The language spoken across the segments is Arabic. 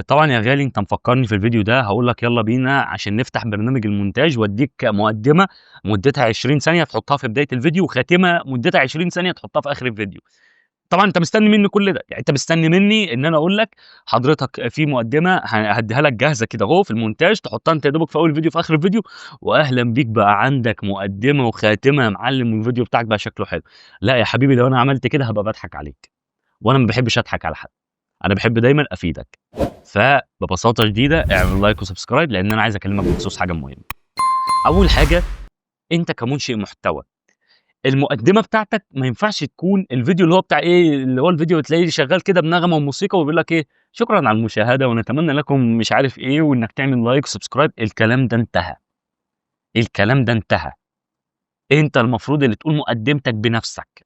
طبعًا يا غالي أنت مفكّرني في الفيديو ده هاقول لك يالّا بينا عشان نفتح برنامج المونتاج وأدّيك مقدمة مدتها 20 ثانية تحطها في بداية الفيديو، وخاتمة مدتها 20 ثانية تحطها في آخر الفيديو. طبعًا أنت مستني منّي كل ده، يعني أنت مستني منّي إن أنا أقول لك حضرتك في مقدمة هادّيها لك جاهزة كده أهو في المونتاج تحطها أنت يا دوبك في أول الفيديو في آخر الفيديو، وأهلًا بيك بقى عندك مقدمة وخاتمة يا معلم والفيديو بتاعك بقى شكله حلو. لأ يا حبيبي لو أنا عملت كده هابقى باضحك عليك، وأنا ما باحبش أضحك على حد. أنا باحب دايمًا أفيدك. فببساطة شديدة اعمل لايك وسبسكرايب لإن أنا عايز أكلمك بخصوص حاجة مهمة. أول حاجة أنت كمُنشئ محتوى، المقدمة بتاعتك ما ينفعش تكون الفيديو اللي هو بتاع إيه، اللي هو الفيديو تلاقيه شغال كده بنغمة وموسيقى وبيقول لك إيه، شكرًا على المشاهدة ونتمنى لكم مش عارف إيه، وإنك تعمل لايك وسبسكرايب، الكلام ده انتهى، الكلام ده انتهى. أنت المفروض اللي تقول مقدمتك بنفسك،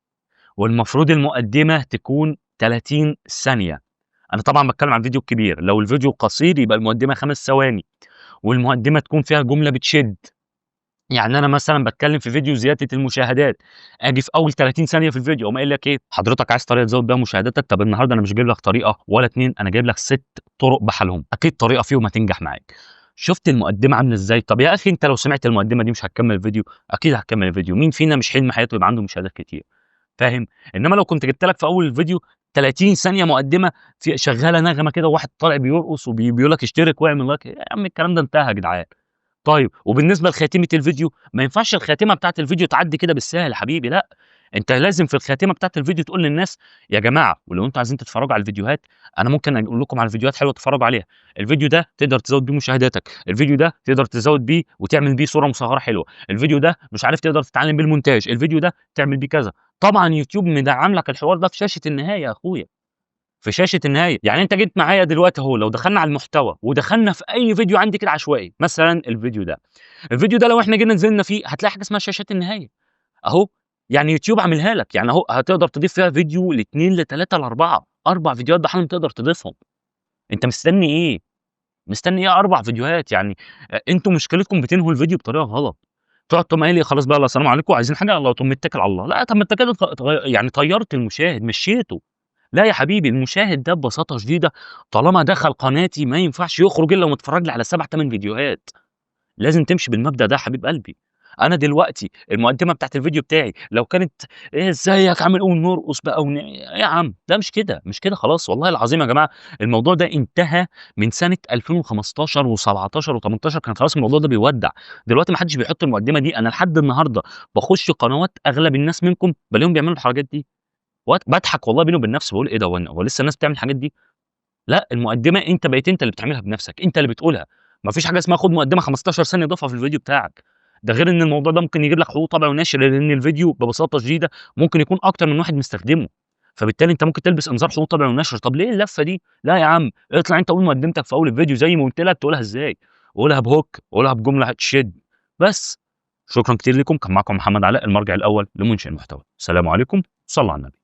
والمفروض المقدمة تكون 30 ثانية. أنا طبعًا باتكلم عن الفيديو الكبير، لو الفيديو قصير يبقى المقدمة 5 ثواني، والمقدمة تكون فيها جملة بتشد. يعني أنا مثلًا باتكلم في فيديو زيادة المشاهدات، آجي في أول 30 ثانية في الفيديو أقوم قايل لك إيه، حضرتك عايز طريقة تزوّد بيها مشاهداتك؟ طب النهارده أنا مش جايب لك طريقة ولا 2 أنا جايب لك 6 طرق بحالهم، أكيد طريقة فيهم هتنجح معاك. شُفت المقدمة عاملة إزاي؟ طب يا أخي أنت لو سمعت المقدمة دي مش هتكمّل الفيديو؟ أكيد هتكمّل الفيديو، مين فينا مش حلم حياته يبقى عنده مشاهدات كتير؟ فاهم؟ إنما لو كنت جبت لك في أول الفيديو 30 ثانية مقدمة شغّالة نغمة كده وواحد طالع بيرقص بيقول لك اشترك واعمل لايك، يا عم الكلام ده انتهى يا جدعان. طيب وبالنسبة لخاتمة الفيديو، ما ينفعش الخاتمة بتاعة الفيديو تعدّي كده بالسهل يا حبيبي لأ، أنت لازم في الخاتمة بتاعة الفيديو تقول للناس يا جماعة ولو أنتم عايزين تتفرّجوا على الفيديوهات، أنا ممكن أقول لكم على فيديوهات حلوة تتفرّجوا عليها، الفيديو ده تقدر تزوّد بيه مشاهداتك، الفيديو ده تقدر تزوّد بيه وتعمل بيه صورة مصغّرة حلوة، الفيديو ده مش عارف تقدر تتعلّم بيه المونتاج، الفيديو ده تعمل بيه كذا. طبعًا يوتيوب مدعّم لك الحوار ده في شاشة النهاية يا أخويا. في شاشة النهاية، يعني أنت جيت معايا دلوقتي أهو لو دخلنا على المحتوى ودخلنا في أي فيديو عندي كده عشوائي، مثلًا الفيديو ده، الفيديو ده لو إحنا جينا نزلنا فيه هتلاقي حاجة اسمها شاشات النهاية، أهو، يعني يوتيوب عاملها لك، يعني أهو هتقدر تضيف فيها فيديو ل2 ل3 ل4، 4 فيديوهات بحالهم تقدر تضيفهم، أنت مستني إيه؟ مستني إيه 4 فيديوهات يعني أنتم مشكلتكم بتنهوا الفيديو بطريقة غلط، تقوم قايل إيه خلاص بقى يالّا السلام عليكم عايزين حاجة يالّا تقوم متّكل على الله، لأ طب ما أنت كده يعني طيّرت المشاهد مشّيته. لا يا حبيبي المشاهد ده ببساطة شديدة طالما دخل قناتي ما ينفعش يخرج إلا ومتفرج لي على 7، 8 فيديوهات، لازم تمشي بالمبدأ ده يا حبيب قلبي. أنا دلوقتي المقدمة بتاعة الفيديو بتاعي لو كانت إيه إزيك عامل إيه ونرقص بقى إيه يا عم، لا مش كده، مش كده خلاص والله العظيم يا جماعة الموضوع ده انتهى من سنة 2015 و17 و18 كان خلاص الموضوع ده بيودّع، دلوقتي ما حدش بيحط المقدمة دي، أنا لحد النهارده باخش قنوات أغلب الناس منكم بالاقيهم بيعملوا الحركات دي. باضحك والله بيني وبين نفسي باقول إيه ده هو لسه الناس بتعمل الحاجات دي؟ لأ، المقدمة أنت بقيت أنت اللي بتعملها بنفسك، أنت اللي بتقولها، ما فيش حاجة اسمها خُد مقدمة 15 ثانية ضيفها في الفيديو بتاعك، ده غير إن الموضوع ده ممكن يجيب لك حقوق طبع ونشر، لإن الفيديو ببساطة شديدة ممكن يكون أكتر من واحد مستخدمه، فبالتالي أنت ممكن تلبس إنذار حقوق طبع ونشر، طب ليه اللفة دي؟ لا يا عم، اطلع أنت قُل مقدمتك في أول الفيديو زي ما قُلت لك تقولها إزاي، قولها بhook قولها بجملة تشد، بس. شكرًا كتير ليكم، كان معاكم محمد علاء المرجع الأول لمنشئ المحتوى، السلام عليكم، صلوا على النبي.